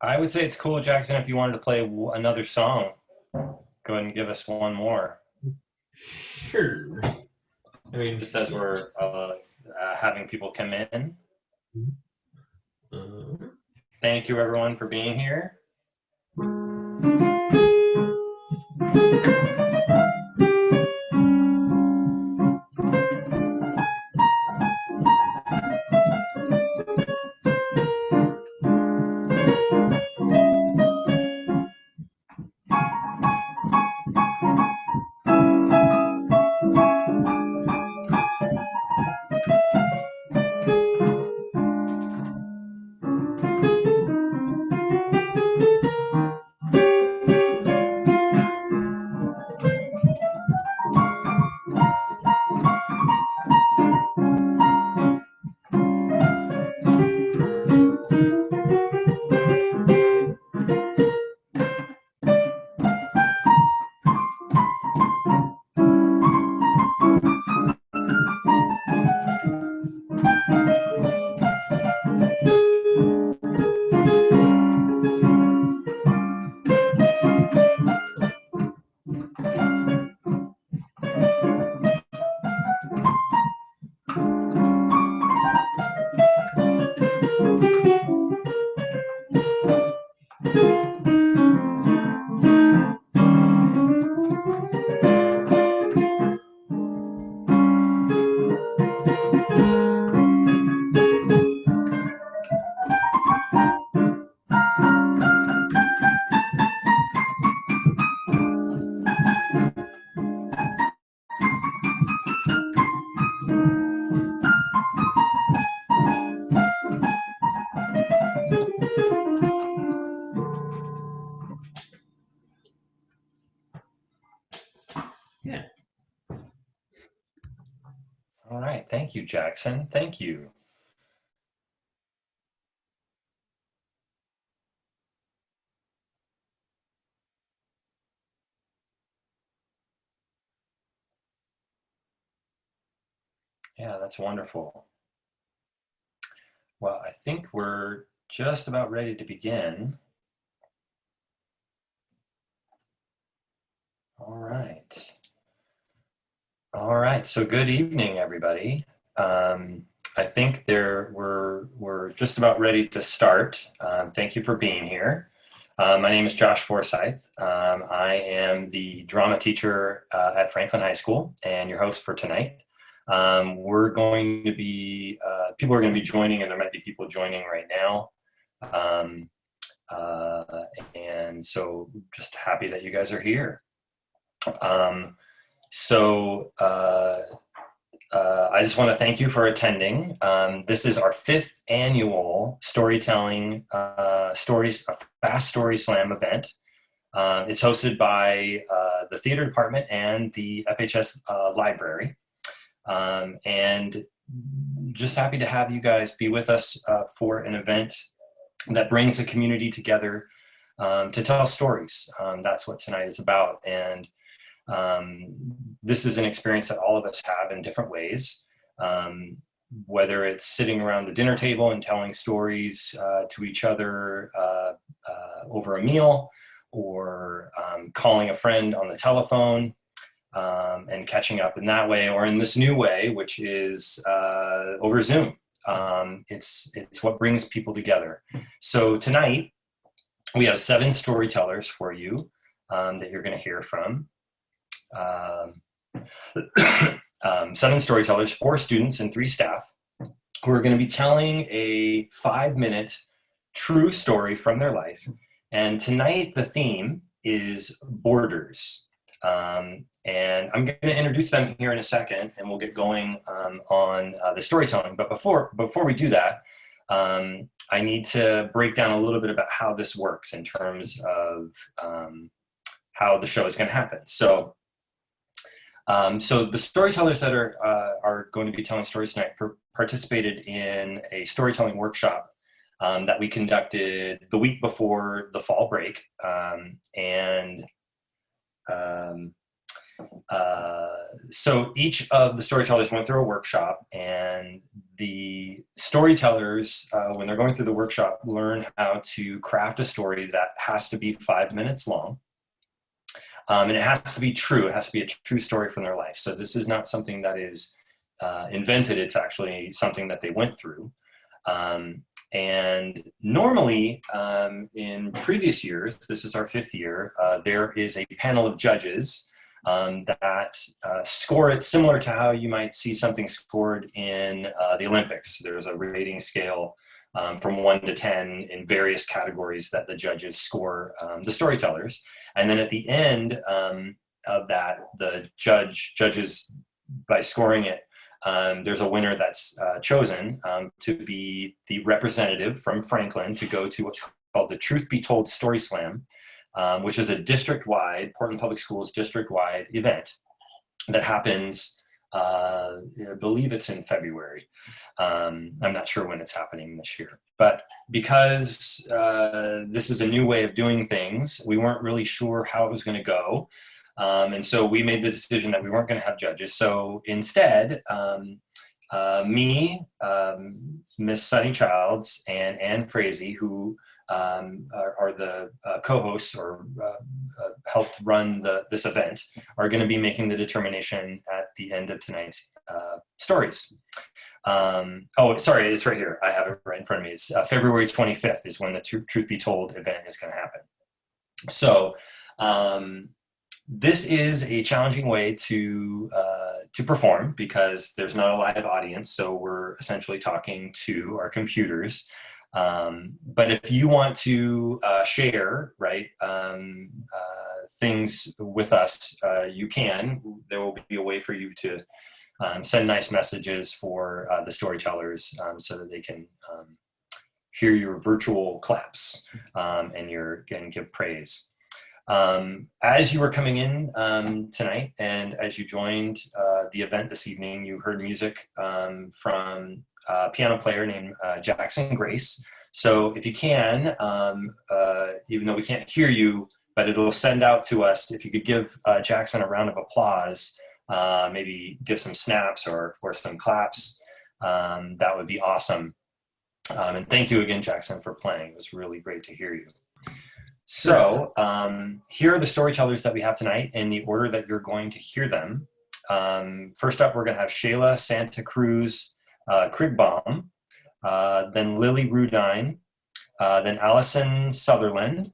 I would say it's cool, Jackson, if you wanted to play another song. Go ahead and give us one more. Sure. I mean, Just as we're having people come in. uh, Thank you, everyone, for being here. yeah. All right. Thank you, Jackson. Thank you. Yeah, that's wonderful. Well, I think we're just about ready to begin. All right. All right. So good evening, everybody. I think we're just about ready to start. Thank you for being here. My name is Josh Forsyth. I am the drama teacher at Franklin High School and your host for tonight. We're going to be people are going to be joining, and there might be people joining right now. Um, and so, just happy that you guys are here. Um, so I just want to thank you for attending. This is our fifth annual storytelling a Fast Story Slam event. It's hosted by the theater department and the FHS library. And just happy to have you guys be with us for an event that brings the community together to tell stories. That's what tonight is about. And this is an experience that all of us have in different ways, whether it's sitting around the dinner table and telling stories to each other over a meal, or calling a friend on the telephone and catching up in that way, or in this new way, which is over Zoom. It's what brings people together. So tonight we have 7 storytellers for you that you're going to hear from. 7 storytellers, 4 students, and 3 staff who are going to be telling a 5-minute true story from their life. And tonight the theme is borders. And I'm going to introduce them here in a second, and we'll get going on the storytelling. But before we do that, I need to break down a little bit about how this works in terms of how the show is going to happen. So the storytellers that are going to be telling stories tonight participated in a storytelling workshop that we conducted the week before the fall break. So each of the storytellers went through a workshop, and the storytellers, when they're going through the workshop, learn how to craft a story that has to be 5 minutes long. And it has to be true. It has to be a true story from their life. So this is not something that is invented. It's actually something that they went through. And normally, in previous years, this is our 5th year, there is a panel of judges that score it similar to how you might see something scored in the Olympics. There's a rating scale from 1 to 10 in various categories that the judges score the storytellers. And then at the end of that, the judges, by scoring it, there's a winner that's chosen to be the representative from Franklin to go to what's called the Truth Be Told Story Slam, which is a district-wide, Portland Public Schools district-wide event that happens, I believe it's in February. I'm not sure when it's happening this year. But because this is a new way of doing things, we weren't really sure how it was going to go. And so we made the decision that we weren't going to have judges. So instead, me, Miss Sunny Childs, and Ann Frazee, who are the co-hosts or helped run this event, are going to be making the determination at the end of tonight's stories. Oh, sorry, it's right here. I have it right in front of me. It's February 25th is when the Truth Be Told event is going to happen. So this is a challenging way to perform because there's not a live audience. So we're essentially talking to our computers. But if you want to share, right, things with us, you can. There will be a way for you to send nice messages for the storytellers so that they can hear your virtual claps and give praise. As you were coming in tonight and as you joined the event this evening, you heard music from a piano player named Jackson Grace. So if you can, even though we can't hear you, but it'll send out to us, if you could give Jackson a round of applause, maybe give some snaps or some claps, that would be awesome. And thank you again, Jackson, for playing. It was really great to hear you. So here are the storytellers that we have tonight in the order that you're going to hear them. First up, we're going to have Shayla Santa Cruz Krigbaum, then Lily Rudine, then Allison Sutherland,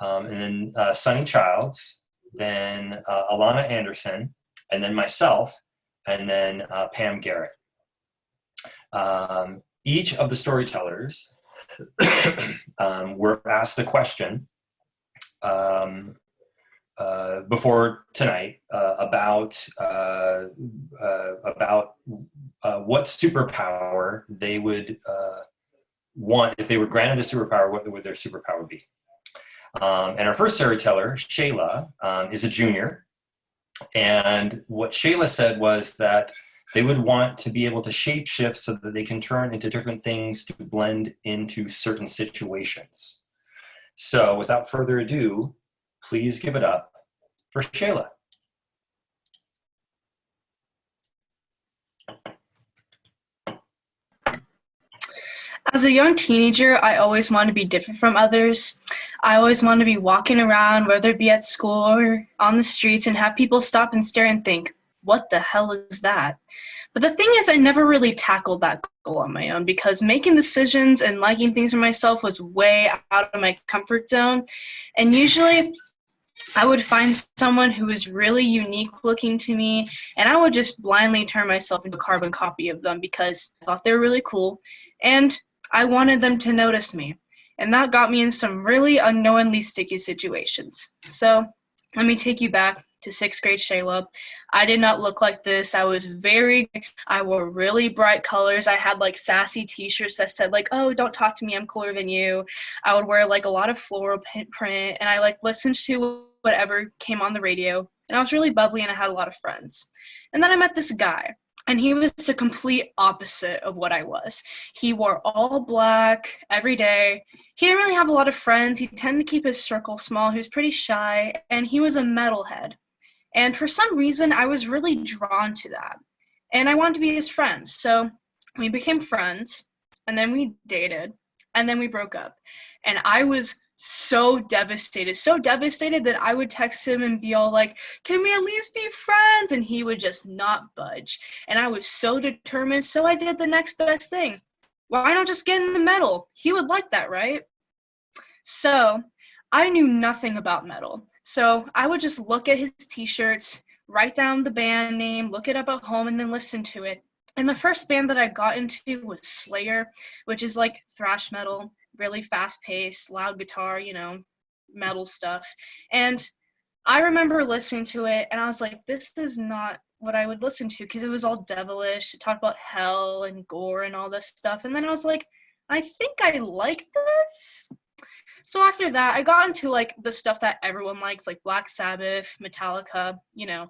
and then Sunny Childs, then Alana Anderson, and then myself, and then Pam Garrett. Each of the storytellers were asked the question before tonight about what superpower they would want if they were granted a superpower. What would their superpower be? And our first storyteller, Shayla, is a junior, and what Shayla said was that they would want to be able to shapeshift so that they can turn into different things to blend into certain situations. So without further ado, please give it up for Shayla. As a young teenager, I always wanted to be different from others. I always wanted to be walking around, whether it be at school or on the streets, and have people stop and stare and think, what the hell is that? But the thing is, I never really tackled that goal on my own because making decisions and liking things for myself was way out of my comfort zone. And usually I would find someone who was really unique looking to me, and I would just blindly turn myself into a carbon copy of them because I thought they were really cool, and I wanted them to notice me. And that got me in some really unknowingly sticky situations. So let me take you back to 6th grade Shayla. I did not look like this. I wore really bright colors. I had like sassy t-shirts that said like, oh, don't talk to me, I'm cooler than you. I would wear like a lot of floral print, and I like listened to whatever came on the radio. And I was really bubbly, and I had a lot of friends. And then I met this guy, and he was the complete opposite of what I was. He wore all black every day. He didn't really have a lot of friends. He tended to keep his circle small. He was pretty shy, and he was a metalhead. And for some reason, I was really drawn to that. And I wanted to be his friend. So we became friends, and then we dated, and then we broke up. And I was so devastated that I would text him and be all like, can we at least be friends? And he would just not budge. And I was so determined, so I did the next best thing. Why not just get in the metal? He would like that, right? So I knew nothing about metal. So I would just look at his t-shirts, write down the band name, look it up at home, and then listen to it. And the first band that I got into was Slayer, which is like thrash metal, really fast-paced, loud guitar, metal stuff. And I remember listening to it, and I was like, this is not what I would listen to, because it was all devilish. It talked about hell and gore and all this stuff. And then I was like, I think I like this. So after that, I got into like the stuff that everyone likes, like Black Sabbath, Metallica,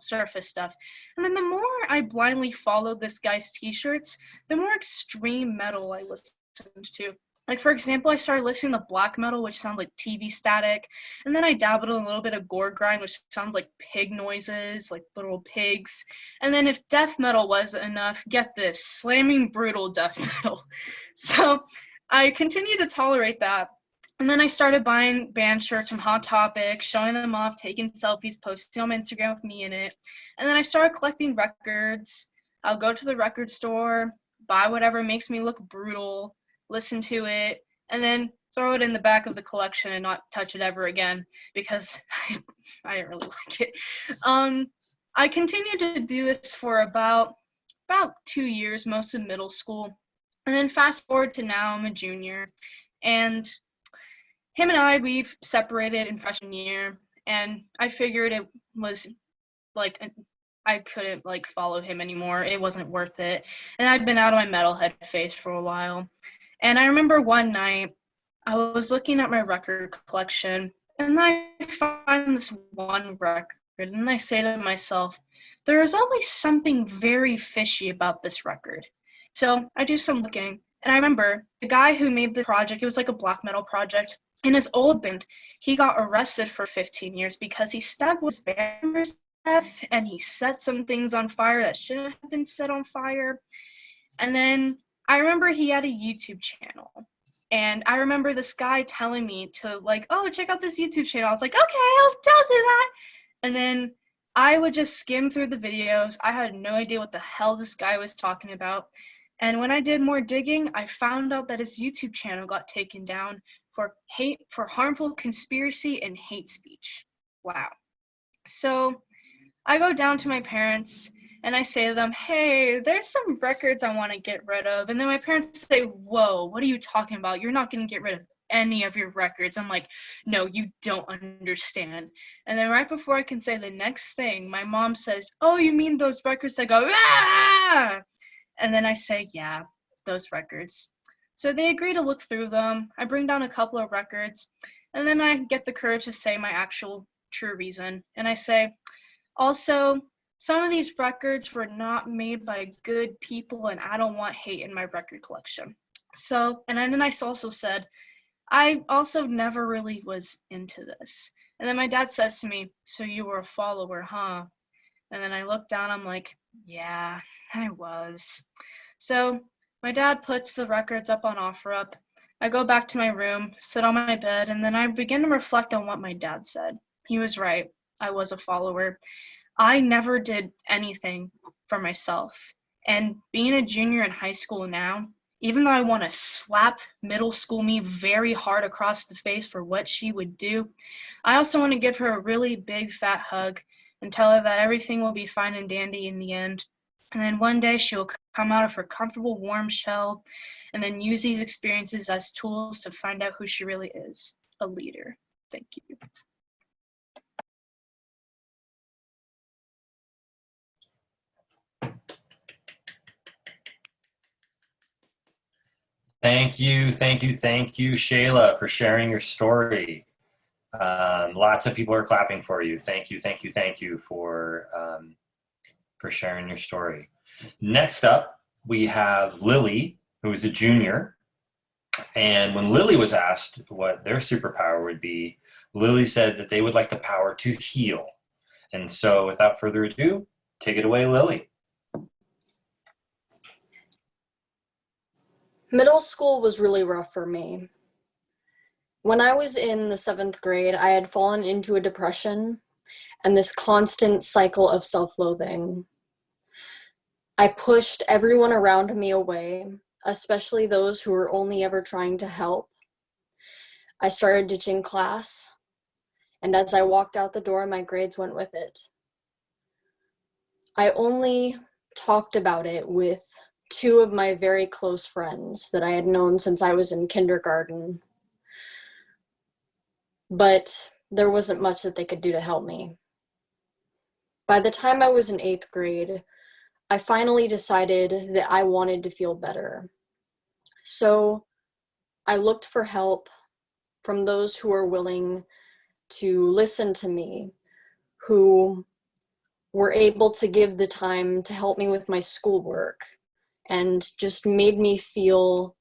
surface stuff. And then the more I blindly followed this guy's t-shirts, the more extreme metal I listened to. Like, for example, I started listening to black metal, which sounds like TV static. And then I dabbled in a little bit of gore grind, which sounds like pig noises, like literal pigs. And then if death metal wasn't enough, get this, slamming brutal death metal. So I continued to tolerate that. And then I started buying band shirts from Hot Topic, showing them off, taking selfies, posting on Instagram with me in it. And then I started collecting records. I'll go to the record store, buy whatever makes me look brutal, listen to it, and then throw it in the back of the collection and not touch it ever again, because I didn't really like it. I continued to do this for about 2 years, most of middle school. And then fast forward to now, I'm a junior. And him and we've separated in freshman year, and I figured it was like I couldn't like follow him anymore. It wasn't worth it. And I've been out of my metalhead phase for a while. And I remember one night I was looking at my record collection, and I find this one record, and I say to myself, there is always something very fishy about this record. So I do some looking, and I remember the guy who made the project, it was like a black metal project. In his old band, he got arrested for 15 years because he stabbed his band members to death, and he set some things on fire that shouldn't have been set on fire. And then I remember he had a YouTube channel. And I remember this guy telling me to like, oh, check out this YouTube channel. I was like, okay, I'll do that. And then I would just skim through the videos. I had no idea what the hell this guy was talking about. And when I did more digging, I found out that his YouTube channel got taken down for harmful conspiracy and hate speech. Wow. So I go down to my parents and I say to them, hey, there's some records I want to get rid of. And then my parents say, whoa, what are you talking about? You're not going to get rid of any of your records. I'm like, no, you don't understand. And then right before I can say the next thing, my mom says, oh, you mean those records that go, ah! And then I say, yeah, those records. So they agree to look through them. I bring down a couple of records, and then I get the courage to say my actual true reason. And I say, also, some of these records were not made by good people, and I don't want hate in my record collection. So, and then I also said, I also never really was into this. And then my dad says to me, so you were a follower, huh? And then I look down, I'm like, yeah, I was. So my dad puts the records up on OfferUp. I go back to my room, sit on my bed, and then I begin to reflect on what my dad said. He was right. I was a follower. I never did anything for myself. And being a junior in high school now, even though I want to slap middle school me very hard across the face for what she would do, I also want to give her a really big fat hug and tell her that everything will be fine and dandy in the end. And then one day she will come out of her comfortable, warm shell and then use these experiences as tools to find out who she really is, a leader. Thank you. Thank you, Shayla, for sharing your story. Lots of people are clapping for you. Thank you for sharing your story. Next up, we have Lily, who is a junior. And when Lily was asked what their superpower would be, Lily said that they would like the power to heal. And so without further ado, take it away, Lily. Middle school was really rough for me. When I was in the 7th grade, I had fallen into a depression and this constant cycle of self-loathing. I pushed everyone around me away, especially those who were only ever trying to help. I started ditching class, and as I walked out the door, my grades went with it. I only talked about it with 2 of my very close friends that I had known since I was in kindergarten. But there wasn't much that they could do to help me. By the time I was in 8th grade, I finally decided that I wanted to feel better. So I looked for help from those who were willing to listen to me, who were able to give the time to help me with my schoolwork and just made me feel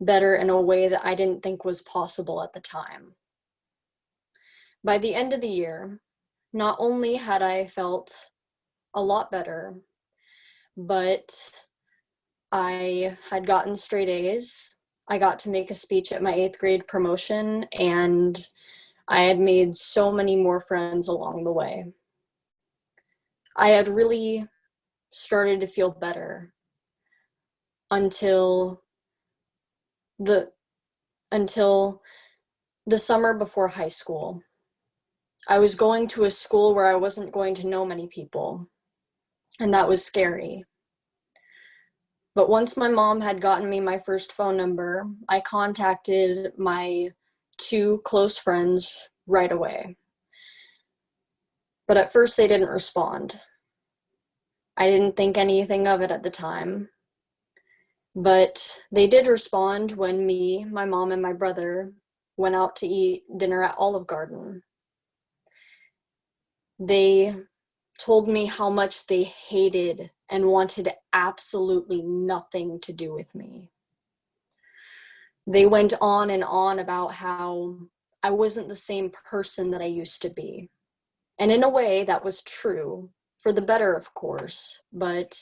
better in a way that I didn't think was possible at the time. By the end of the year, not only had I felt a lot better, but I had gotten straight A's. I got to make a speech at my 8th grade promotion, and I had made so many more friends along the way. I had really started to feel better until the summer before high school. I was going to a school where I wasn't going to know many people, and that was scary. But once my mom had gotten me my first phone number, I contacted my 2 close friends right away. But at first they didn't respond. I didn't think anything of it at the time. But they did respond when me, my mom, and my brother went out to eat dinner at Olive Garden. They told me how much they hated and wanted absolutely nothing to do with me. They went on and on about how I wasn't the same person that I used to be. And in a way, that was true, for the better, of course. But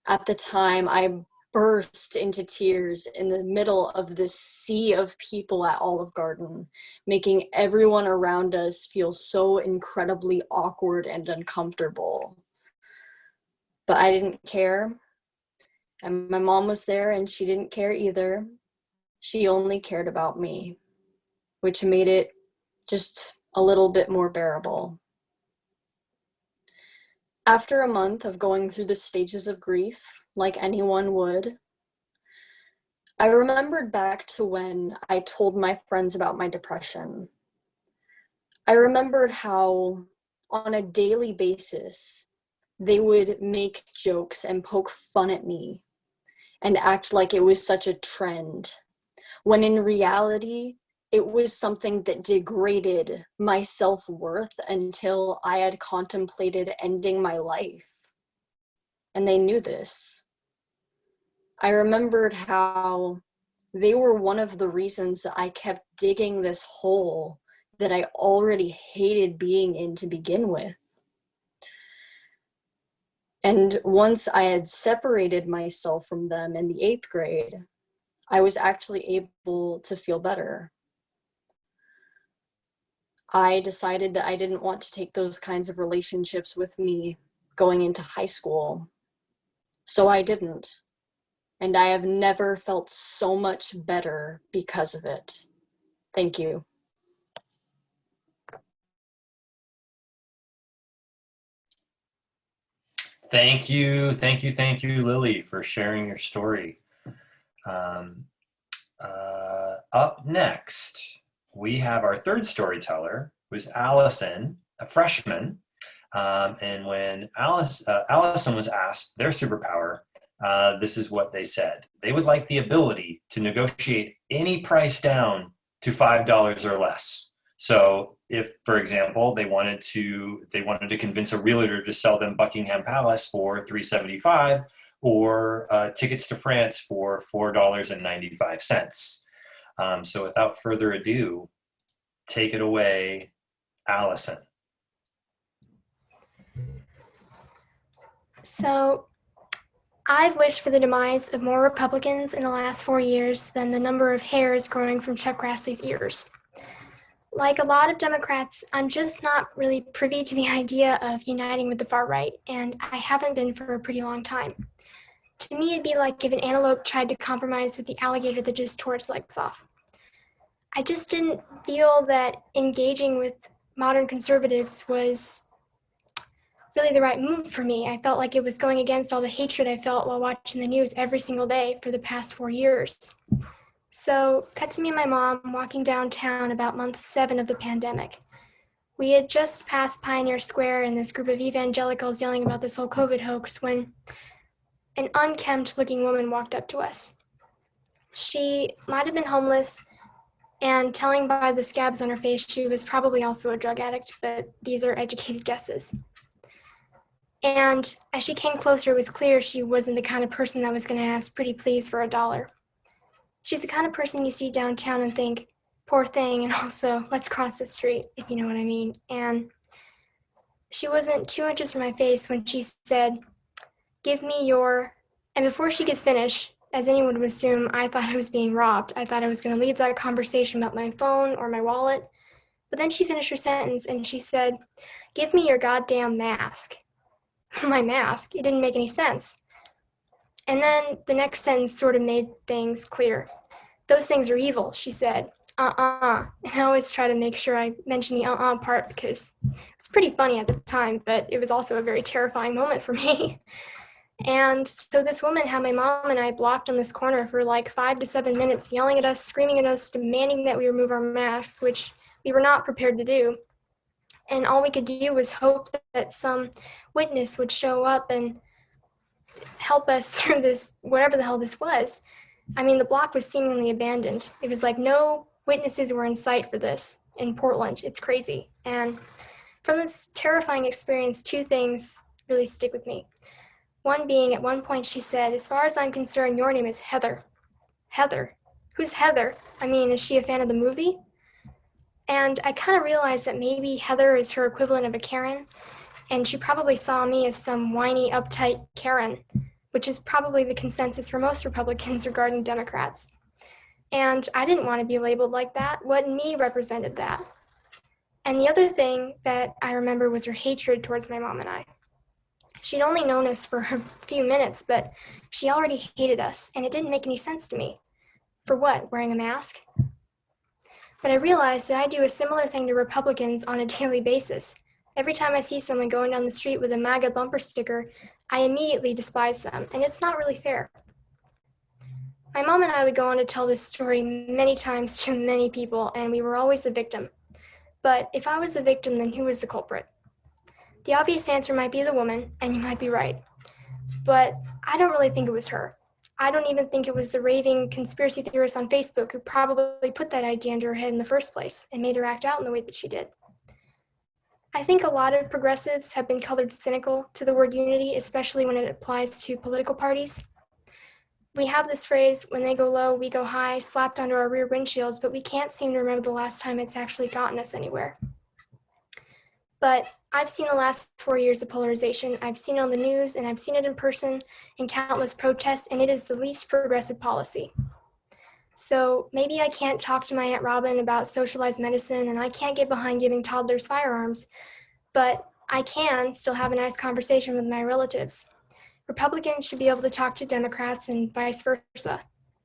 at the time, I burst into tears in the middle of this sea of people at Olive Garden, making everyone around us feel so incredibly awkward and uncomfortable. But I didn't care, and my mom was there and she didn't care either. She only cared about me, which made it just a little bit more bearable. After a month of going through the stages of grief, like anyone would, I remembered back to when I told my friends about my depression. I remembered how, on a daily basis, they would make jokes and poke fun at me and act like it was such a trend, when in reality, it was something that degraded my self-worth until I had contemplated ending my life. And they knew this. I remembered how they were one of the reasons that I kept digging this hole that I already hated being in to begin with. And once I had separated myself from them in the 8th grade, I was actually able to feel better. I decided that I didn't want to take those kinds of relationships with me going into high school. So I didn't. And I have never felt so much better because of it. Thank you. Thank you, Lily, for sharing your story. Up next, we have our third storyteller, who's Allison, a freshman. And when Allison was asked their superpower, this is what they said. They would like the ability to negotiate any price down to $5 or less. So if, for example, they wanted to convince a realtor to sell them Buckingham Palace for $375, or tickets to France for $4.95. So without further ado, take it away, Allison. So I've wished for the demise of more Republicans in the last 4 years than the number of hairs growing from Chuck Grassley's ears. Like a lot of Democrats, I'm just not really privy to the idea of uniting with the far right, and I haven't been for a pretty long time. To me, it'd be like if an antelope tried to compromise with the alligator that just tore its legs off. I just didn't feel that engaging with modern conservatives was really the right move for me. I felt like it was going against all the hatred I felt while watching the news every single day for the past 4 years. So, cut to me and my mom walking downtown about month 7 of the pandemic. We had just passed Pioneer Square and this group of evangelicals yelling about this whole COVID hoax when an unkempt looking woman walked up to us. She might have been homeless, and telling by the scabs on her face she was probably also a drug addict, but these are educated guesses. And as she came closer, it was clear she wasn't the kind of person that was going to ask pretty please for $1. She's the kind of person you see downtown and think, poor thing, and also, let's cross the street, if you know what I mean. And she wasn't 2 inches from my face when she said, give me your, and before she could finish, as anyone would assume, I thought I was being robbed. I thought I was going to leave that conversation about my phone or my wallet. But then she finished her sentence and she said, give me your goddamn mask. My mask? It didn't make any sense. And then the next sentence sort of made things clear. Those things are evil, she said. And I always try to make sure I mention the part because it's pretty funny at the time, but it was also a very terrifying moment for me. And so this woman had my mom and I blocked on this corner for like 5 to 7 minutes, yelling at us, screaming at us, demanding that we remove our masks, which we were not prepared to do. And all we could do was hope that some witness would show up and help us through this, whatever the hell this was. I mean, the block was seemingly abandoned. It was like no witnesses were in sight for this in Portland. It's crazy. And from this terrifying experience, 2 things really stick with me. One being, at one point she said, as far as I'm concerned, your name is Heather. Heather? Who's Heather? I mean, is she a fan of the movie? And I kind of realized that maybe Heather is her equivalent of a Karen, and she probably saw me as some whiny, uptight Karen, which is probably the consensus for most Republicans regarding Democrats. And I didn't want to be labeled like that. What in me represented that? And the other thing that I remember was her hatred towards my mom and I. She'd only known us for a few minutes, but she already hated us, and it didn't make any sense to me. For what, wearing a mask? But I realized that I do a similar thing to Republicans on a daily basis. Every time I see someone going down the street with a MAGA bumper sticker, I immediately despise them, and it's not really fair. My mom and I would go on to tell this story many times to many people, and we were always the victim. But if I was the victim, then who was the culprit? The obvious answer might be the woman, and you might be right. But I don't really think it was her. I don't even think it was the raving conspiracy theorist on Facebook who probably put that idea into her head in the first place and made her act out in the way that she did. I think a lot of progressives have been colored cynical to the word unity, especially when it applies to political parties. We have this phrase, when they go low, we go high, slapped onto our rear windshields, but we can't seem to remember the last time it's actually gotten us anywhere. But I've seen the last 4 years of polarization. I've seen it on the news, and I've seen it in person in countless protests, and it is the least progressive policy. So maybe I can't talk to my Aunt Robin about socialized medicine, and I can't get behind giving toddlers firearms, but I can still have a nice conversation with my relatives. Republicans should be able to talk to Democrats and vice versa.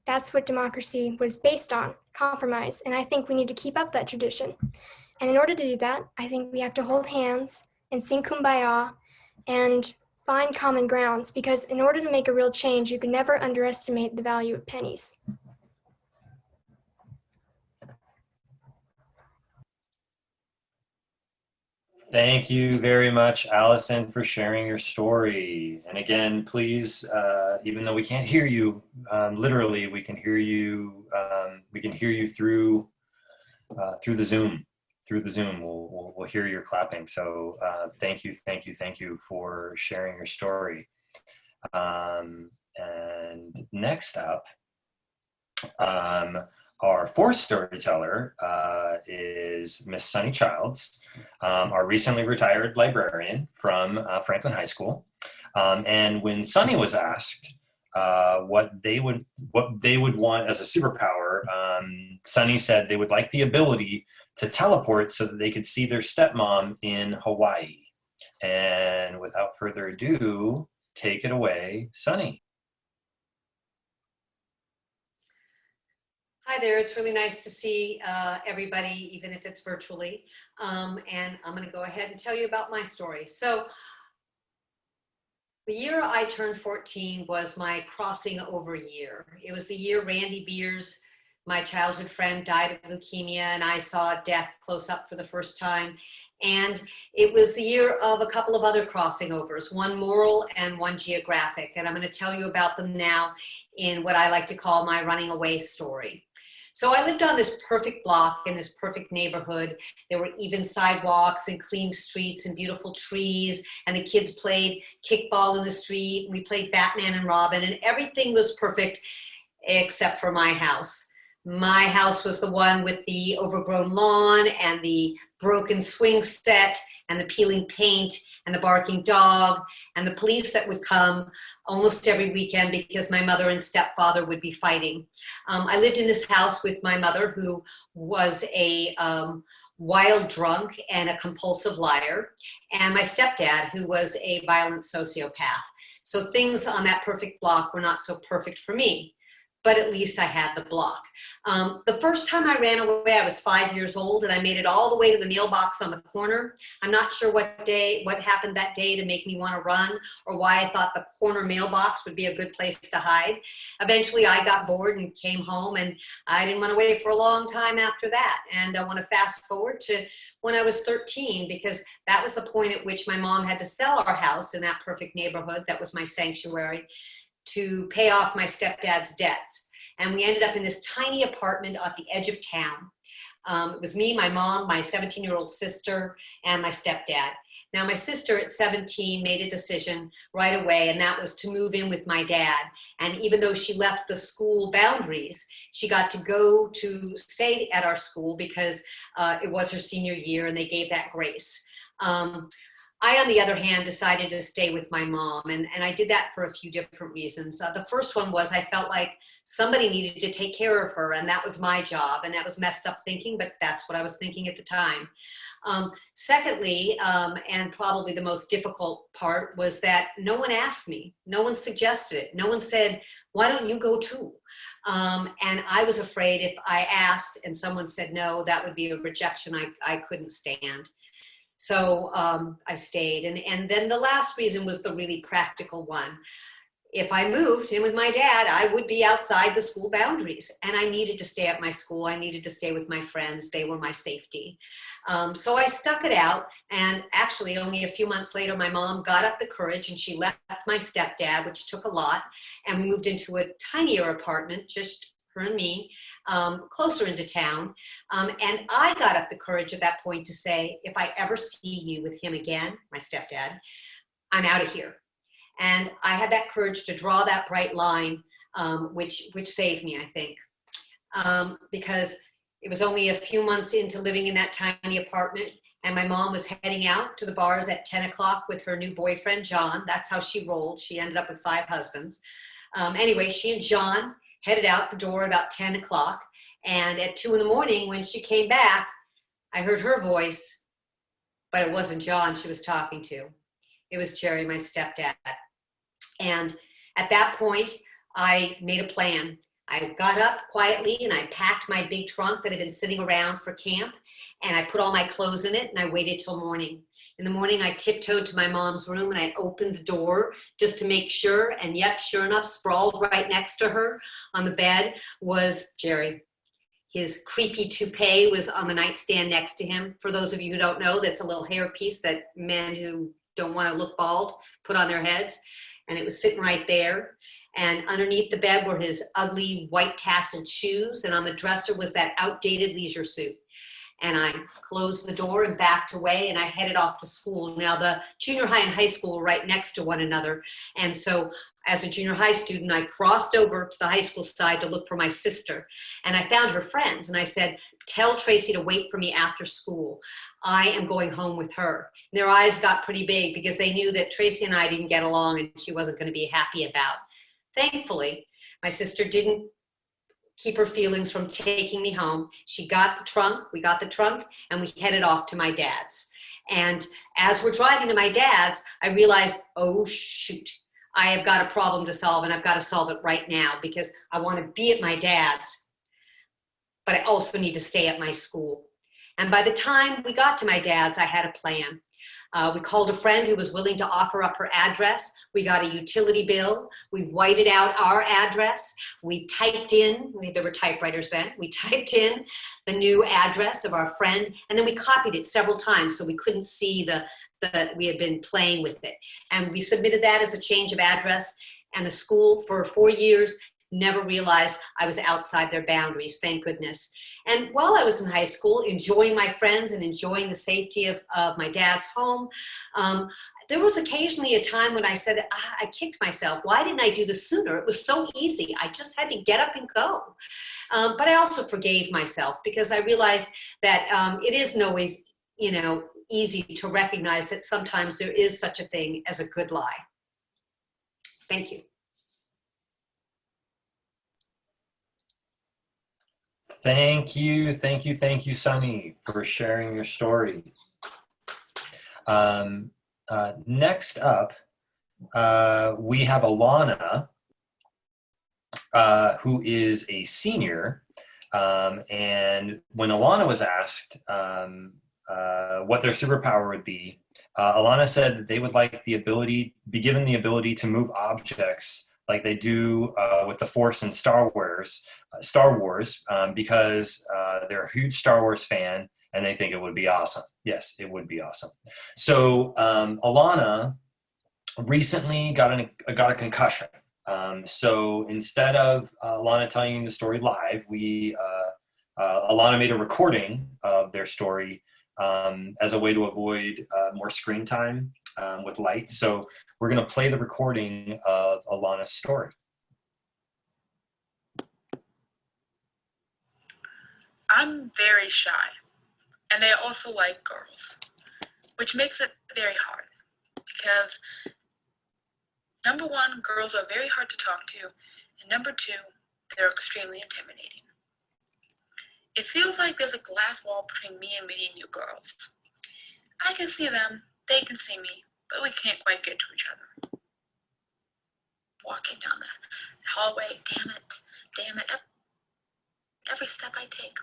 That's what democracy was based on, compromise, and I think we need to keep up that tradition. And in order to do that, I think we have to hold hands and sing Kumbaya and find common grounds, because in order to make a real change, you can never underestimate the value of pennies. Thank you very much, Allison, for sharing your story. And again, please, even though we can't hear you, literally, we can hear you. We can hear you through the Zoom. Through the Zoom, we'll hear your clapping. So thank you for sharing your story. And next up, our 4th storyteller is Miss Sunny Childs, our recently retired librarian from Franklin High School. And when Sunny was asked what they would want as a superpower, Sunny said they would like the ability to teleport so that they could see their stepmom in Hawaii. And without further ado, take it away, Sunny. Hi there, it's really nice to see everybody, even if it's virtually. And I'm gonna go ahead and tell you about my story. So the year I turned 14 was my crossing over year. It was the year Randy Beers, my childhood friend, died of leukemia, and I saw death close up for the first time. And it was the year of a couple of other crossing overs, one moral and one geographic. And I'm gonna tell you about them now in what I like to call my running away story. So I lived on this perfect block in this perfect neighborhood. There were even sidewalks and clean streets and beautiful trees, and the kids played kickball in the street. We played Batman and Robin, and everything was perfect except for my house. My house was the one with the overgrown lawn and the broken swing set and the peeling paint and the barking dog and the police that would come almost every weekend because my mother and stepfather would be fighting. I lived in this house with my mother, who was a wild drunk and a compulsive liar, and my stepdad, who was a violent sociopath. So things on that perfect block were not so perfect for me, but at least I had the block. The first time I ran away, I was 5 years old, and I made it all the way to the mailbox on the corner. I'm not sure what happened that day to make me want to run, or why I thought the corner mailbox would be a good place to hide. Eventually, I got bored and came home, and I didn't run away for a long time after that. And I want to fast forward to when I was 13, because that was the point at which my mom had to sell our house in that perfect neighborhood that was my sanctuary to pay off my stepdad's debts. And we ended up in this tiny apartment at the edge of town. It was me, my mom, my 17-year-old sister, and my stepdad. Now, my sister at 17 made a decision right away, and that was to move in with my dad. And even though she left the school boundaries, she got to go to stay at our school because it was her senior year and they gave that grace. I, on the other hand, decided to stay with my mom, and I did that for a few different reasons. The first one was I felt like somebody needed to take care of her, and that was my job, and that was messed up thinking, but that's what I was thinking at the time. Secondly, and probably the most difficult part, was that no one asked me, no one suggested it, no one said, why don't you go too? And I was afraid if I asked and someone said no, that would be a rejection I couldn't stand. So I stayed. And then the last reason was the really practical one. If I moved in with my dad, I would be outside the school boundaries, and I needed to stay at my school. I needed to stay with my friends. They were my safety. So I stuck it out, and actually only a few months later, my mom got up the courage and she left my stepdad, which took a lot, and we moved into a tinier apartment, just her and me, closer into town. And I got up the courage at that point to say, if I ever see you with him again, my stepdad, I'm out of here. And I had that courage to draw that bright line, which saved me, I think. Because it was only a few months into living in that tiny apartment, and my mom was heading out to the bars at 10 o'clock with her new boyfriend, John. That's how she rolled. She ended up with 5 husbands. Anyway, she and John headed out the door about 10 o'clock. And at 2 in the morning, when she came back, I heard her voice, but it wasn't John she was talking to. It was Jerry, my stepdad. And at that point, I made a plan. I got up quietly and I packed my big trunk that had been sitting around for camp, and I put all my clothes in it, and I waited till morning. In the morning, I tiptoed to my mom's room and I opened the door just to make sure. And yep, sure enough, sprawled right next to her on the bed was Jerry. His creepy toupee was on the nightstand next to him. For those of you who don't know, that's a little hair piece that men who don't want to look bald put on their heads. And it was sitting right there. And underneath the bed were his ugly white tasseled shoes. And on the dresser was that outdated leisure suit. And I closed the door and backed away, and I headed off to school. Now, the junior high and high school were right next to one another. And so as a junior high student, I crossed over to the high school side to look for my sister. And I found her friends. And I said, tell Tracy to wait for me after school. I am going home with her. And their eyes got pretty big because they knew that Tracy and I didn't get along and she wasn't going to be happy about. Thankfully, my sister didn't keep her feelings from taking me home. She got the trunk, we got the trunk, and we headed off to my dad's. And as we're driving to my dad's, I realized, oh shoot, I have got a problem to solve, and I've got to solve it right now because I want to be at my dad's, but I also need to stay at my school. And by the time we got to my dad's, I had a plan. We called a friend who was willing to offer up her address. We got a utility bill. We whited out our address. We typed in, there were typewriters then, we typed in the new address of our friend, and then we copied it several times so we couldn't see we had been playing with it. And we submitted that as a change of address, and the school for 4 years never realized I was outside their boundaries, thank goodness. And while I was in high school, enjoying my friends and enjoying the safety of my dad's home, there was occasionally a time when I said, I kicked myself. Why didn't I do this sooner? It was so easy. I just had to get up and go. But I also forgave myself because I realized that it isn't always, easy to recognize that sometimes there is such a thing as a good lie. Thank you. Thank you, Sunny, for sharing your story. Next up, we have Alana, who is a senior. And when Alana was asked what their superpower would be, Alana said that they would like be given the ability to move objects like they do with the Force in Star Wars, because they're a huge Star Wars fan and they think it would be awesome. Yes, it would be awesome. So Alana recently got a concussion. So instead of Alana telling you the story live, Alana made a recording of their story as a way to avoid more screen time with light. So we're going to play the recording of Alana's story. I'm very shy, and I also like girls, which makes it very hard because number one, girls are very hard to talk to, and number two, they're extremely intimidating. It feels like there's a glass wall between me and you girls. I can see them, they can see me, but we can't quite get to each other. Walking down the hallway, damn it, every step I take.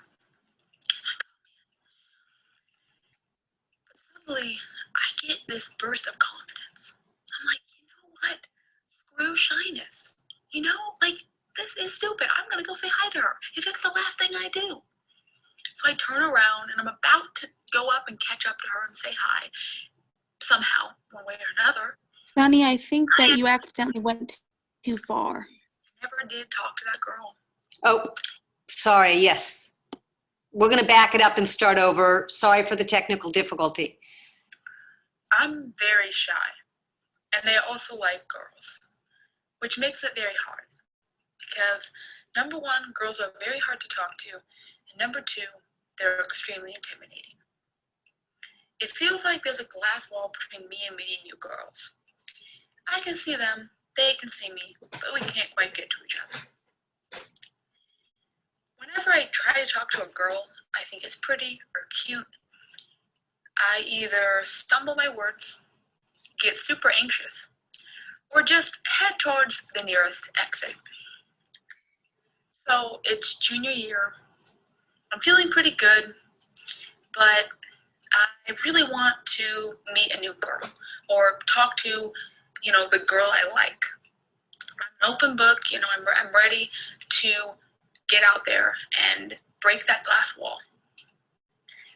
But suddenly, I get this burst of confidence. I'm like, you know what? Screw shyness. This is stupid. I'm gonna go say hi to her if it's the last thing I do. So I turn around and I'm about to go up and catch up to her and say hi. Somehow, one way or another. Sunny, I think that you accidentally went too far. I never did talk to that girl. Oh, sorry, yes. We're going to back it up and start over. Sorry for the technical difficulty. I'm very shy, and I also like girls, which makes it very hard. Because number one, girls are very hard to talk to, and number two, they're extremely intimidating. It feels like there's a glass wall between me and you girls. I can see them, they can see me, but we can't quite get to each other. Whenever I try to talk to a girl I think it's pretty or cute, I either stumble my words, get super anxious, or just head towards the nearest exit. So it's junior year. I'm feeling pretty good, but I really want to meet a new girl or talk to, the girl I like. I'm an open book, I'm ready to get out there and break that glass wall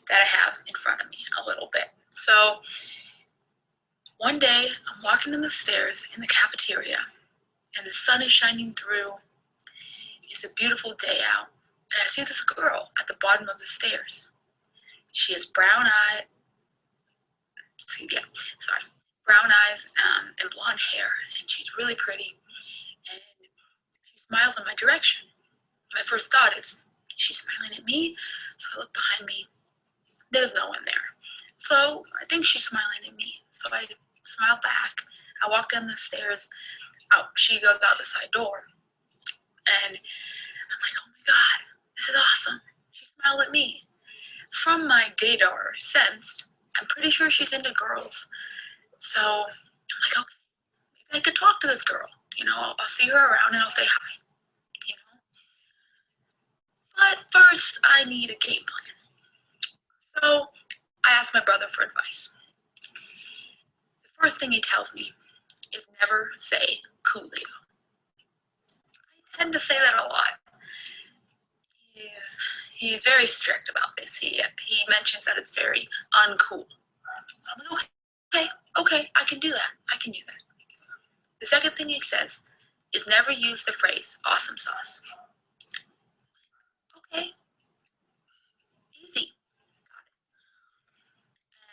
that I have in front of me a little bit. So one day I'm walking in the stairs in the cafeteria and the sun is shining through. It's a beautiful day out and I see this girl at the bottom of the stairs. She has brown eyes. Sorry, brown eyes and blonde hair, and she's really pretty. And she smiles in my direction. My first thought is, she's smiling at me? So I look behind me. There's no one there. So I think she's smiling at me. So I smile back. I walk down the stairs. Oh, she goes out the side door. And I'm like, oh my God, this is awesome. She smiled at me. From my gaydar sense, I'm pretty sure she's into girls. So I'm like, okay, maybe I could talk to this girl. You know, I'll see her around and I'll say hi. You know? But first, I need a game plan. So I asked my brother for advice. The first thing he tells me is never say Coolio. I tend to say that a lot. He's very strict about this. He mentions that it's very uncool. So I'm like, okay, I can do that. The second thing he says is never use the phrase awesome sauce. Okay, easy.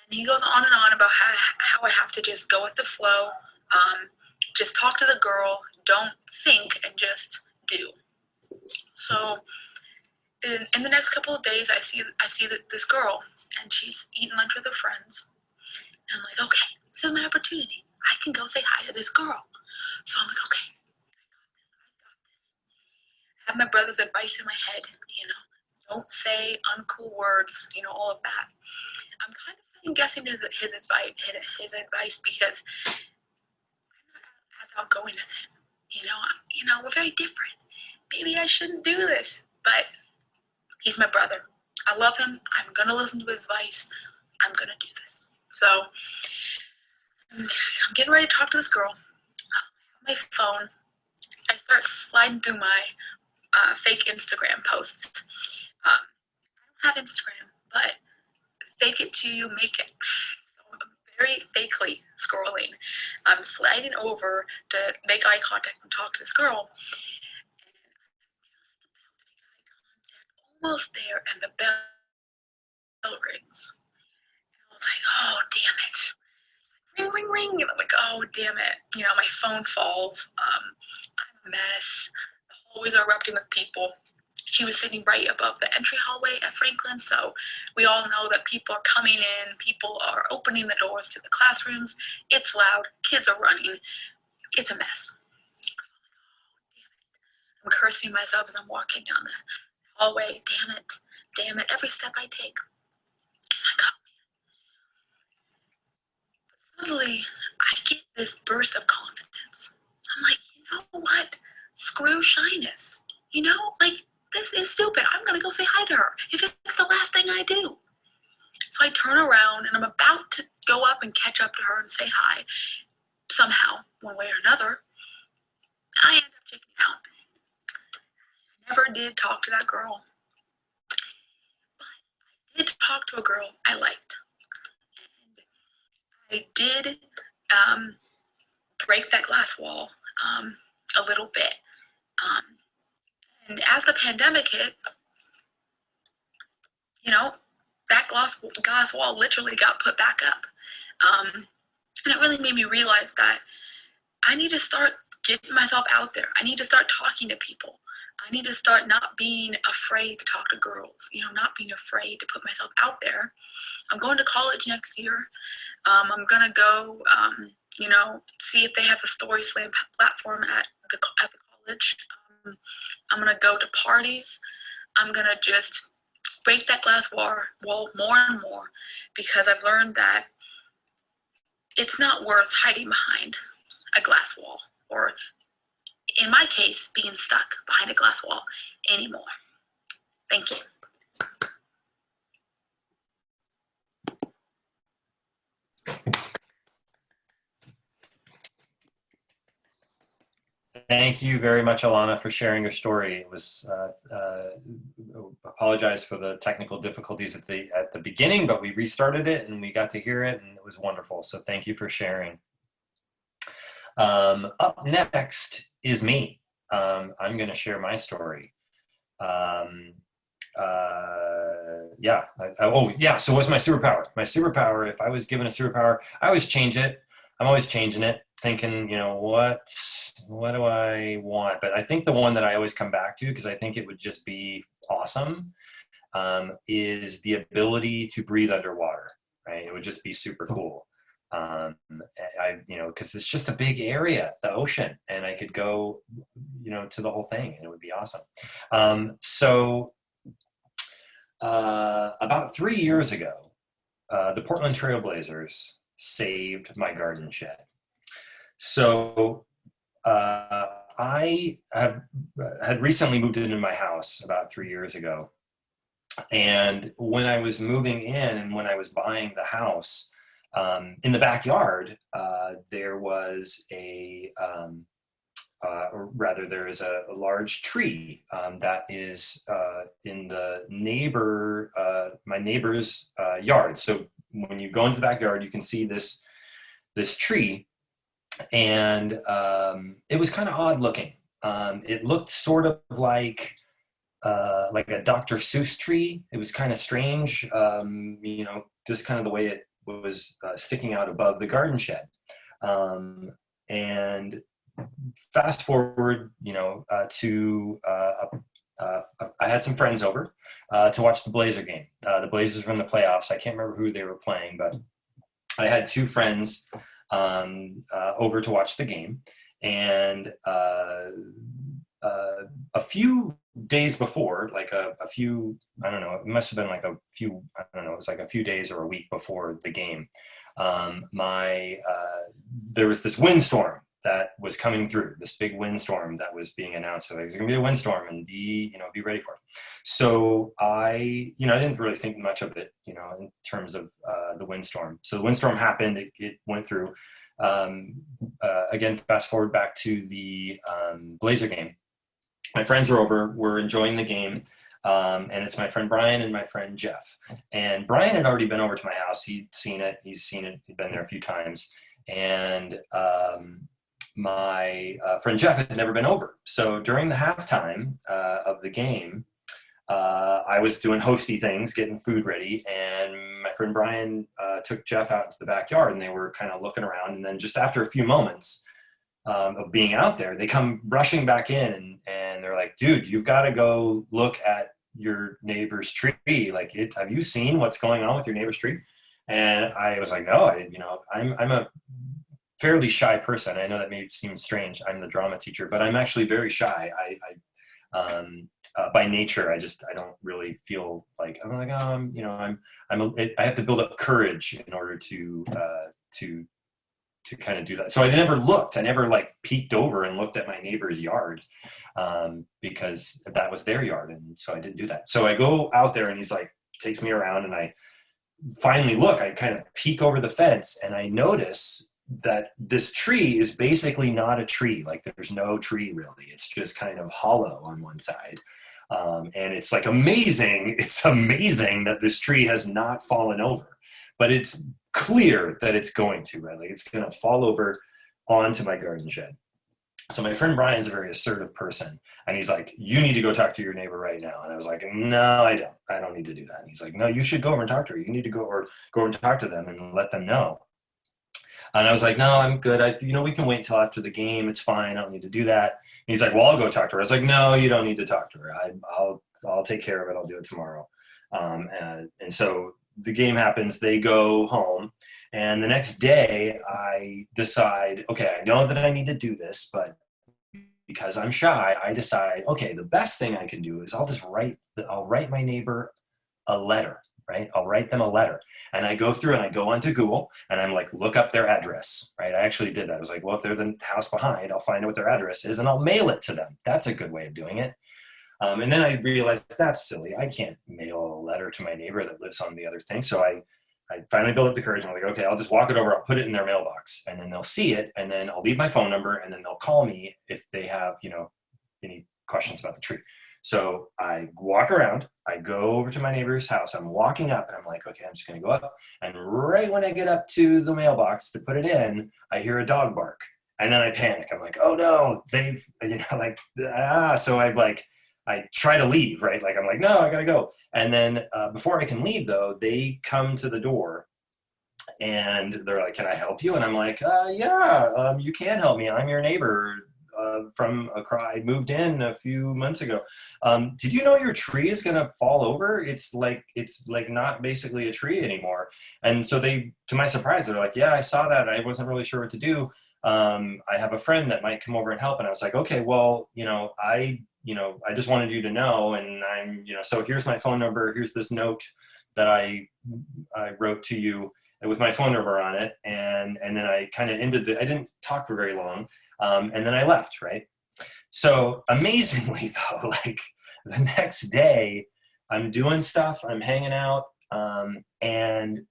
And he goes on and on about how I have to just go with the flow, just talk to the girl, don't think and just do. So in the next couple of days, I see this girl, and she's eating lunch with her friends. And I'm like, okay, this is my opportunity. I can go say hi to this girl. So I'm like, okay, I got this. I have my brother's advice in my head, you know, don't say uncool words, you know, all of that. I'm kind of second guessing his advice because I'm not as outgoing as him. You know, we're very different. Maybe I shouldn't do this, but he's my brother. I love him. I'm gonna listen to his advice. I'm gonna do this. So I'm getting ready to talk to this girl. I have my phone. I start sliding through my fake Instagram posts. I don't have Instagram, but fake it till you make it. So I'm very fakely scrolling. I'm sliding over to make eye contact and talk to this girl. And I'm just about to make eye contact, almost there, and the bell rings. And I was like, oh, damn it. Ring, ring, ring. And I'm like, oh, damn it. You know, my phone falls. I'm a mess. The hallways are erupting with people. She was sitting right above the entry hallway at Franklin, so we all know that people are coming in, people are opening the doors to the classrooms. It's loud, kids are running. It's a mess. I'm cursing myself as I'm walking down the hallway. Damn it, every step I take. Oh my God. But suddenly, I get this burst of confidence. I'm like, you know what? Screw shyness. You know, like, this is stupid. I'm gonna go say hi to her if it's the last thing I do. So I turn around and I'm about to go up and catch up to her and say hi somehow, one way or another. I end up checking out. I never did talk to that girl, but I did talk to a girl I liked. And I did break that glass wall a little bit. And as the pandemic hit, you know, that glass wall literally got put back up. And it really made me realize that I need to start getting myself out there. I need to start talking to people. I need to start not being afraid to talk to girls, you know, not being afraid to put myself out there. I'm going to college next year. I'm going to go, you know, see if they have a Story Slam platform at the college. I'm going to go to parties. I'm going to just break that glass wall more and more, because I've learned that it's not worth hiding behind a glass wall, or in my case, being stuck behind a glass wall anymore. Thank you. Thank you very much, Alana, for sharing your story. It was apologize for the technical difficulties at the beginning, but we restarted it and we got to hear it, and it was wonderful. So thank you for sharing. Up next is me. I'm going to share my story. oh yeah. So what's my superpower? My superpower, if I was given a superpower, I always change it. I'm always changing it, thinking, what do I want? But I think the one that I always come back to, because I think it would just be awesome, is the ability to breathe underwater, right? It would just be super cool. Because it's just a big area, the ocean, and I could go, to the whole thing, and it would be awesome. About 3 years ago, the Portland Trail Blazers saved my garden shed. So I had recently moved into my house about 3 years ago. And when I was moving in and when I was buying the house, in the backyard, there was there is a large tree that is in my neighbor's yard. So when you go into the backyard, you can see this tree, and it was kind of odd looking. It looked sort of like a Dr. Seuss tree. It was kind of strange, just kind of the way it was sticking out above the garden shed. And fast forward, I had some friends over to watch the Blazer game. The Blazers were in the playoffs. I can't remember who they were playing, but I had two friends over to watch the game. And a few days before, like a few, I don't know, it must have been like a few, I don't know, it was like a few days or a week before the game. There was this windstorm that was coming through, this big windstorm that was being announced. So there's going to be a windstorm, and be ready for it. So I didn't really think much of it, in terms of the windstorm. So the windstorm happened, it went through. Again, fast forward back to the Blazer game. My friends are over, we're enjoying the game. And it's my friend Brian and my friend Jeff. And Brian had already been over to my house. He'd seen it. He'd been there a few times. And my friend Jeff had never been over. So during the halftime of the game, I was doing hosty things, getting food ready. And my friend Brian took Jeff out into the backyard, and they were kind of looking around. And then just after a few moments of being out there, they come rushing back in, and they're like, dude, you've got to go look at your neighbor's tree. Like, have you seen what's going on with your neighbor's tree? And I was like, no, I'm a fairly shy person. I know that may seem strange. I'm the drama teacher, but I'm actually very shy. By nature, I don't really feel like, I'm like, I have to build up courage in order to kind of do that. So I never looked. I never peeked over and looked at my neighbor's yard because that was their yard. And so I didn't do that. So I go out there, and he's like, takes me around, and I finally look. I kind of peek over the fence, and I notice that this tree is basically not a tree. Like, there's no tree really. It's just kind of hollow on one side. And it's like amazing. It's amazing that this tree has not fallen over, but it's clear that it's going to, right? Like, it's going to fall over onto my garden shed. So my friend Brian's a very assertive person, and he's like, you need to go talk to your neighbor right now. And I was like, no, I don't need to do that. And he's like, no, you should go over and talk to her. You need to go over and talk to them and let them know. And I was like, no, I'm good. We can wait until after the game. It's fine. I don't need to do that. And he's like, well, I'll go talk to her. I was like, no, you don't need to talk to her. I'll take care of it. I'll do it tomorrow. And so the game happens. They go home. And the next day I decide, okay, I know that I need to do this, but because I'm shy, I decide, okay, the best thing I can do is I'll write my neighbor a letter. Right? I'll write them a letter, and I go through and I go onto Google, and I'm like, look up their address, right? I actually did that. I was like, well, if they're the house behind, I'll find out what their address is, and I'll mail it to them. That's a good way of doing it. And then I realized that's silly. I can't mail a letter to my neighbor that lives on the other thing. So I finally built up the courage, and I'm like, okay, I'll just walk it over. I'll put it in their mailbox, and then they'll see it, and then I'll leave my phone number, and then they'll call me if they have, any questions about the tree. So I walk around, I go over to my neighbor's house, I'm walking up, and I'm like, okay, I'm just going to go up. And right when I get up to the mailbox to put it in, I hear a dog bark. And then I panic. I'm like, oh no, they've, So I try to leave, right? Like, I'm like, no, I gotta go. And then before I can leave though, they come to the door and they're like, can I help you? And I'm like, yeah, you can help me. I'm your neighbor from I moved in a few months ago. Did you know your tree is gonna fall over? It's like not basically a tree anymore. And so they, to my surprise, they're like, yeah, I saw that. I wasn't really sure what to do. I have a friend that might come over and help. And I was like, okay, well, I just wanted you to know, and so here's my phone number. Here's this note that I wrote to you with my phone number on it. And then I kind of I didn't talk for very long. And then I left, right? So amazingly though, like the next day I'm doing stuff, I'm hanging out, and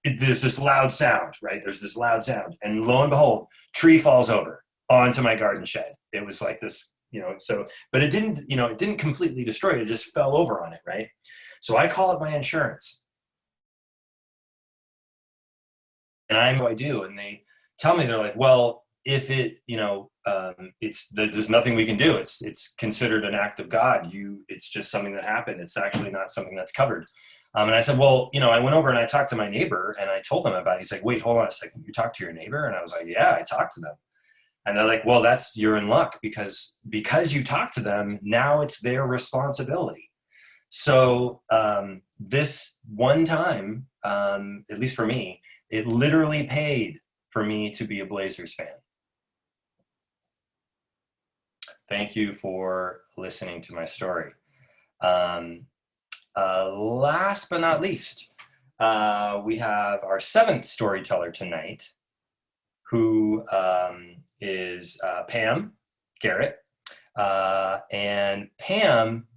there's this loud sound, right? There's this loud sound, and lo and behold, tree falls over onto my garden shed. It was like this, but it didn't completely destroy it. It just fell over on it, right? So I call up my insurance, and I do, and they tell me, they're like, well, if it, there's nothing we can do. It's considered an act of God. It's just something that happened. It's actually not something that's covered. And I said, well, I went over and I talked to my neighbor and I told them about it. He's like, wait, hold on a second. You talked to your neighbor? And I was like, yeah, I talked to them. And they're like, well, you're in luck because you talked to them. Now it's their responsibility. So this one time, at least for me, it literally paid for me to be a Blazers fan. Thank you for listening to my story. Last but not least, we have our seventh storyteller tonight, who is Pam Garrett. And Pam,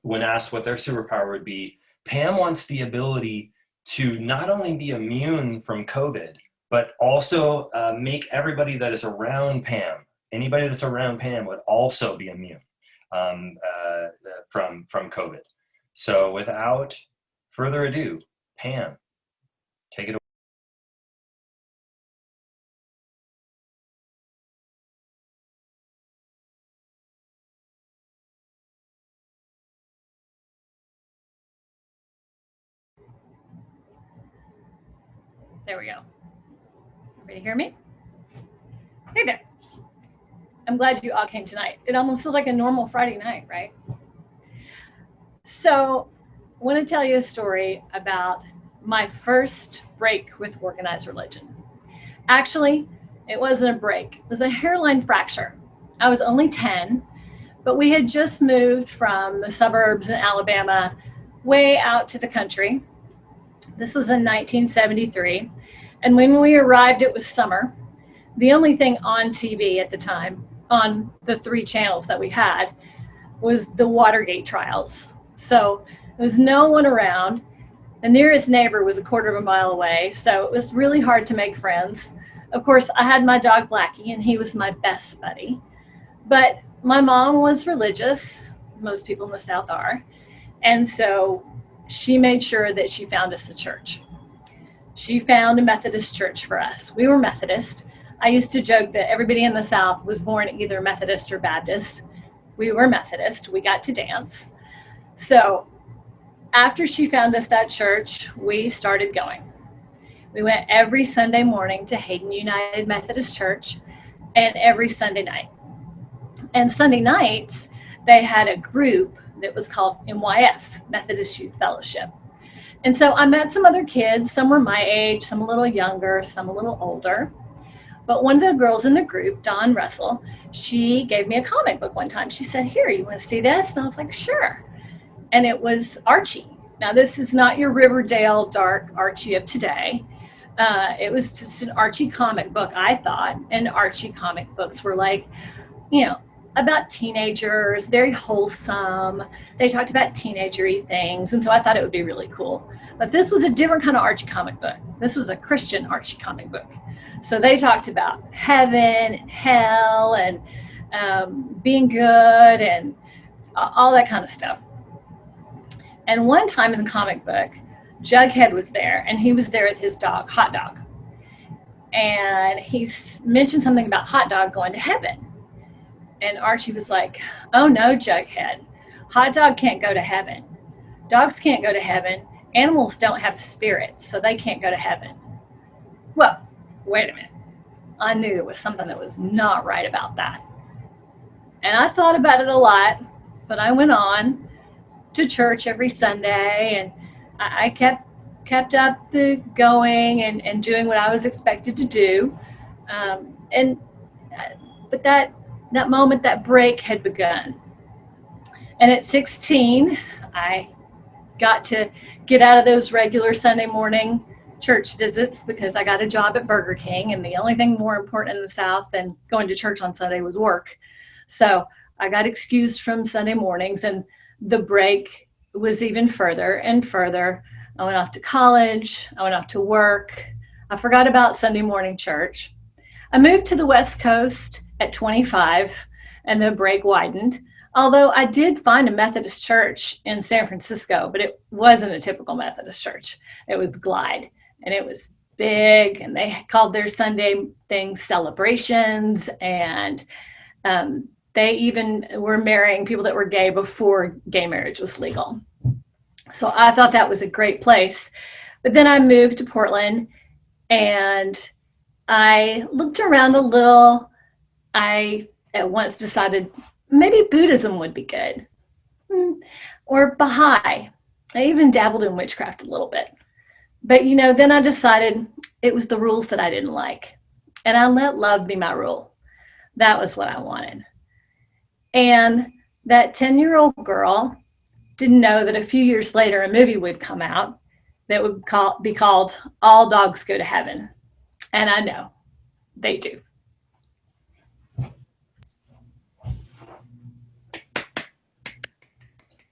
when asked what their superpower would be, Pam wants the ability to not only be immune from COVID, but also make everybody that is around Pam, anybody that's around Pam would also be immune from COVID. So without further ado, Pam, take it away. There we go. Everybody hear me? Hey there. I'm glad you all came tonight. It almost feels like a normal Friday night, right? So I want to tell you a story about my first break with organized religion. Actually, it wasn't a break. It was a hairline fracture. I was only 10, but we had just moved from the suburbs in Alabama way out to the country. This was in 1973. And when we arrived, it was summer. The only thing on TV at the time, on the 3 channels that we had, was the Watergate trials. So there was no one around. The nearest neighbor was a quarter of a mile away. So it was really hard to make friends. Of course, I had my dog Blackie, and he was my best buddy. But my mom was religious. Most people in the South are. And so she made sure that she found us a church. She found a Methodist church for us. We were Methodist. I used to joke that everybody in the South was born either Methodist or Baptist. We were Methodist. We got to dance. So after she found us that church, we started going. We went every Sunday morning to Hayden United Methodist Church and every Sunday night. And Sunday nights, they had a group that was called MYF, Methodist Youth Fellowship. And so I met some other kids. Some were my age, some a little younger, some a little older. But one of the girls in the group, Dawn Russell, she gave me a comic book one time. She said, here, you want to see this? And I was like, sure. And it was Archie. Now, this is not your Riverdale dark Archie of today. It was just an Archie comic book, I thought. And Archie comic books were like, about teenagers, very wholesome. They talked about teenager-y things. And so I thought it would be really cool. But this was a different kind of Archie comic book. This was a Christian Archie comic book. So they talked about heaven and hell and being good and all that kind of stuff. And one time in the comic book, Jughead was there, and he was there with his dog, Hot Dog. And he mentioned something about Hot Dog going to heaven. And Archie was like, "Oh no, Jughead. Hot dog can't go to heaven. Dogs can't go to heaven. Animals don't have spirits, so they can't go to heaven." Well, wait a minute. I knew there was something that was not right about that. And I thought about it a lot, but I went on to church every Sunday, and I kept up the going and doing what I was expected to do. And but that moment, that break had begun. And at 16, I got to get out of those regular Sunday morning church visits because I got a job at Burger King, and the only thing more important in the South than going to church on Sunday was work. So I got excused from Sunday mornings, and the break was even further and further. I went off to college. I went off to work. I forgot about Sunday morning church. I moved to the West Coast at 25, and the break widened. Although I did find a Methodist church in San Francisco, but it wasn't a typical Methodist church. It was Glide, and it was big, and they called their Sunday things celebrations, and they even were marrying people that were gay before gay marriage was legal. So I thought that was a great place. But then I moved to Portland, and I looked around a little. I at once decided maybe Buddhism would be good, or Baha'i. I even dabbled in witchcraft a little bit. But, then I decided it was the rules that I didn't like. And I let love be my rule. That was what I wanted. And that 10-year-old girl didn't know that a few years later a movie would come out that would be called All Dogs Go to Heaven. And I know they do.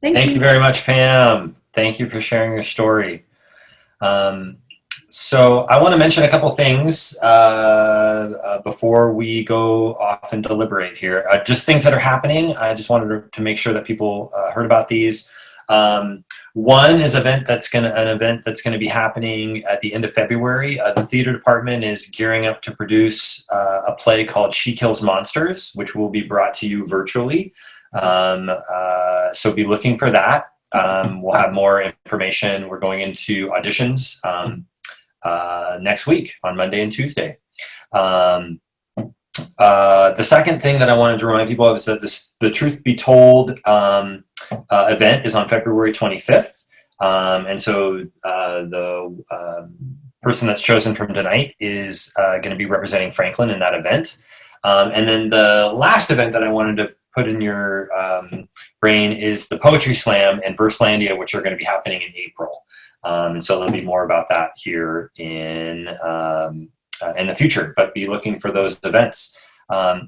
Thank you very much, Pam. Thank you for sharing your story. So I want to mention a couple things before we go off and deliberate here. Just things that are happening. I just wanted to make sure that people heard about these. One is an event that's going to be happening at the end of February. The theater department is gearing up to produce a play called She Kills Monsters, which will be brought to you virtually. So be looking for that. We'll have more information. We're going into auditions next week on Monday and Tuesday. The second thing that I wanted to remind people of is that the Truth Be Told event is on February 25th. And so the person that's chosen from tonight is going to be representing Franklin in that event. And then the last event that I wanted to put in your brain is the Poetry Slam and Verselandia, which are going to be happening in April. And so there'll be more about that here in the future, but be looking for those events.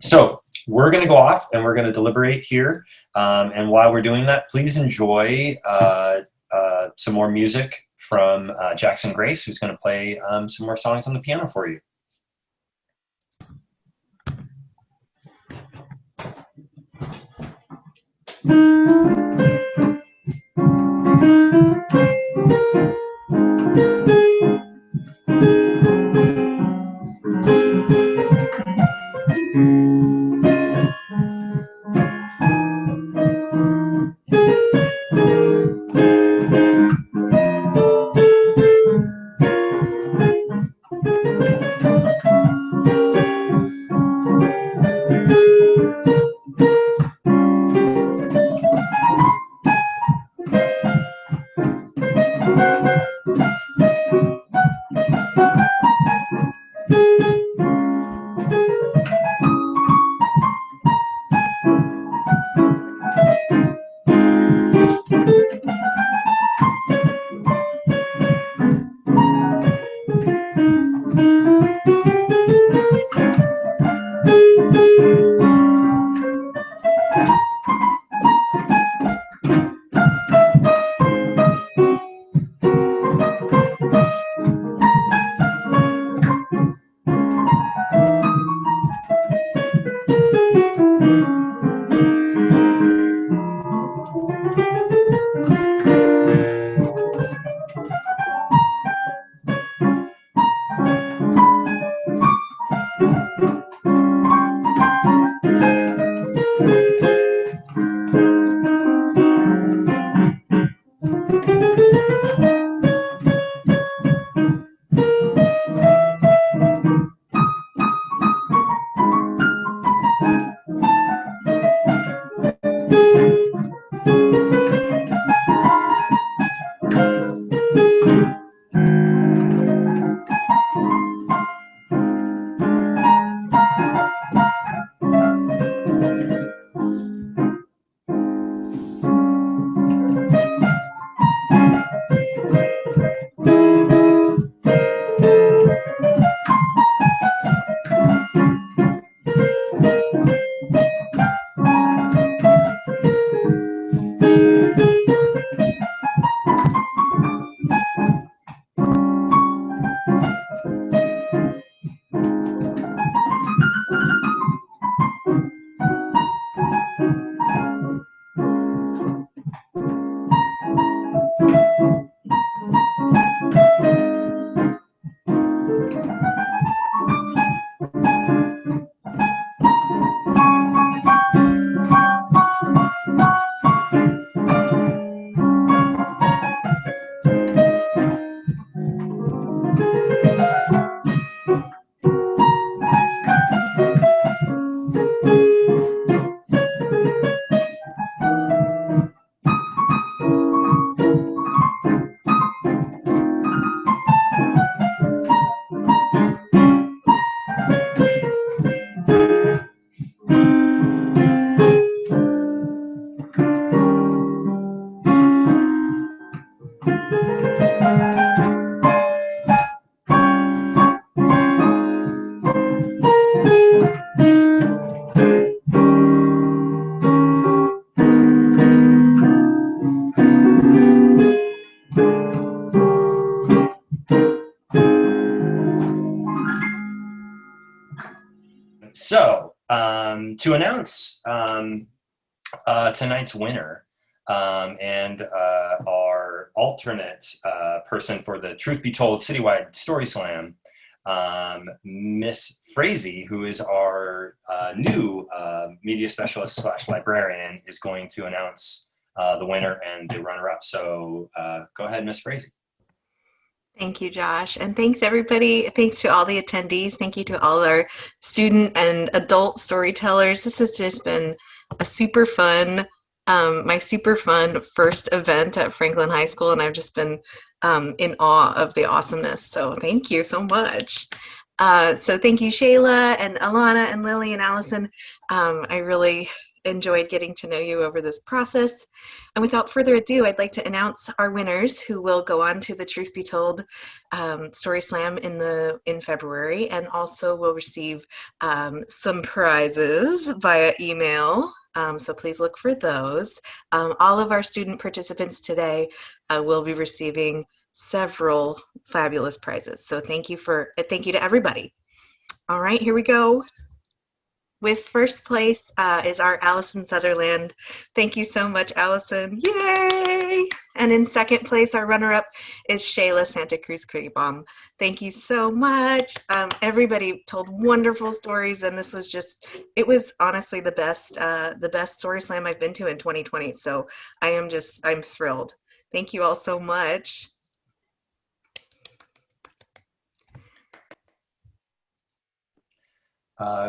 So we're going to go off and we're going to deliberate here. And while we're doing that, please enjoy some more music from Jackson Grace, who's going to play some more songs on the piano for you. So, to announce tonight's winner and our alternate person for the Truth Be Told Citywide Story Slam, Miss Frazee, who is our new media specialist / librarian, is going to announce the winner and the runner-up. So go ahead, Miss Frazee. Thank you, Josh. And thanks, everybody. Thanks to all the attendees. Thank you to all our student and adult storytellers. This has just been a super fun, my super fun first event at Franklin High School, and I've just been in awe of the awesomeness. So thank you so much. So thank you, Shayla and Alana and Lily and Allison. I really enjoyed getting to know you over this process. And without further ado, I'd like to announce our winners who will go on to the Truth Be Told Story Slam in February, and also will receive some prizes via email. So please look for those. All of our student participants today will be receiving several fabulous prizes. So thank you to everybody. All right, here we go. With first place is our Allison Sutherland. Thank you so much, Allison. Yay! And in second place, our runner-up is Shayla Santa Cruz Kriegbaum. Thank you so much. Everybody told wonderful stories, and this was it was honestly the best Story Slam I've been to in 2020. So I'm thrilled. Thank you all so much.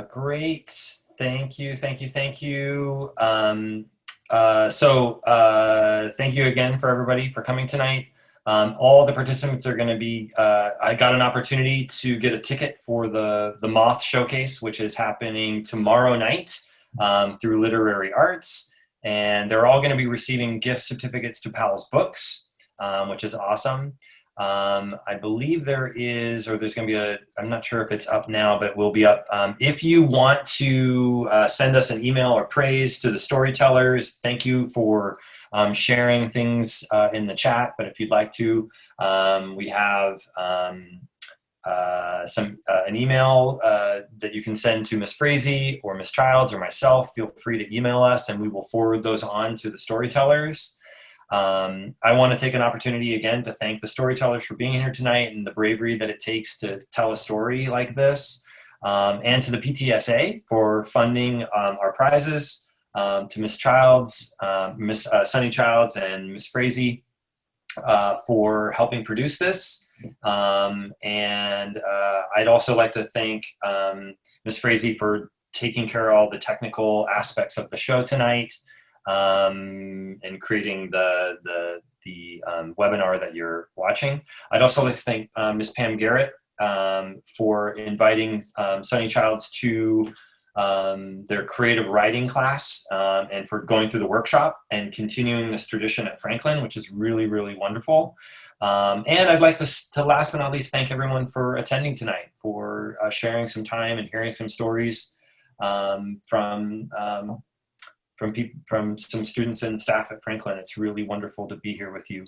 Great. Thank you. Thank you. Thank you. Thank you again for everybody for coming tonight. All the participants are going to be, I got an opportunity to get a ticket for the Moth Showcase, which is happening tomorrow night through Literary Arts. And they're all going to be receiving gift certificates to Powell's Books, which is awesome. I believe there's going to be I'm not sure if it's up now, but will be up. If you want to send us an email or praise to the storytellers, thank you for sharing things in the chat. But if you'd like to, we have an email that you can send to Miss Frazee or Miss Childs or myself. Feel free to email us and we will forward those on to the storytellers. I want to take an opportunity again to thank the storytellers for being here tonight and the bravery that it takes to tell a story like this, and to the PTSA for funding our prizes, to Miss Childs, Miss Sunny Childs and Miss Frazee for helping produce this. And I'd also like to thank Miss Frazee for taking care of all the technical aspects of the show tonight. And creating the webinar that you're watching. I'd also like to thank Ms. Pam Garrett for inviting Sunny Childs to their creative writing class and for going through the workshop and continuing this tradition at Franklin, which is really, really wonderful. And I'd like to last but not least, thank everyone for attending tonight, for sharing some time and hearing some stories from some students and staff at Franklin. It's really wonderful to be here with you.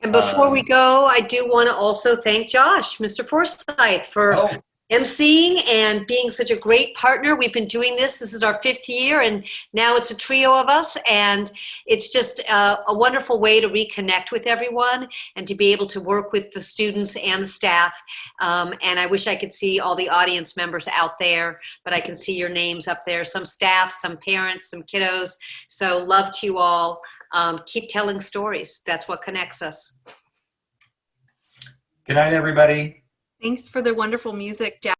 And before we go, I do want to also thank Josh, Mr. Forsythe, for emceeing and being such a great partner. We've been doing this. This is our 5th year, and now it's a trio of us. And it's just a wonderful way to reconnect with everyone and to be able to work with the students and the staff. And I wish I could see all the audience members out there, but I can see your names up there. Some staff, some parents, some kiddos. So love to you all. Keep telling stories. That's what connects us. Good night, everybody. Thanks for the wonderful music, Jack.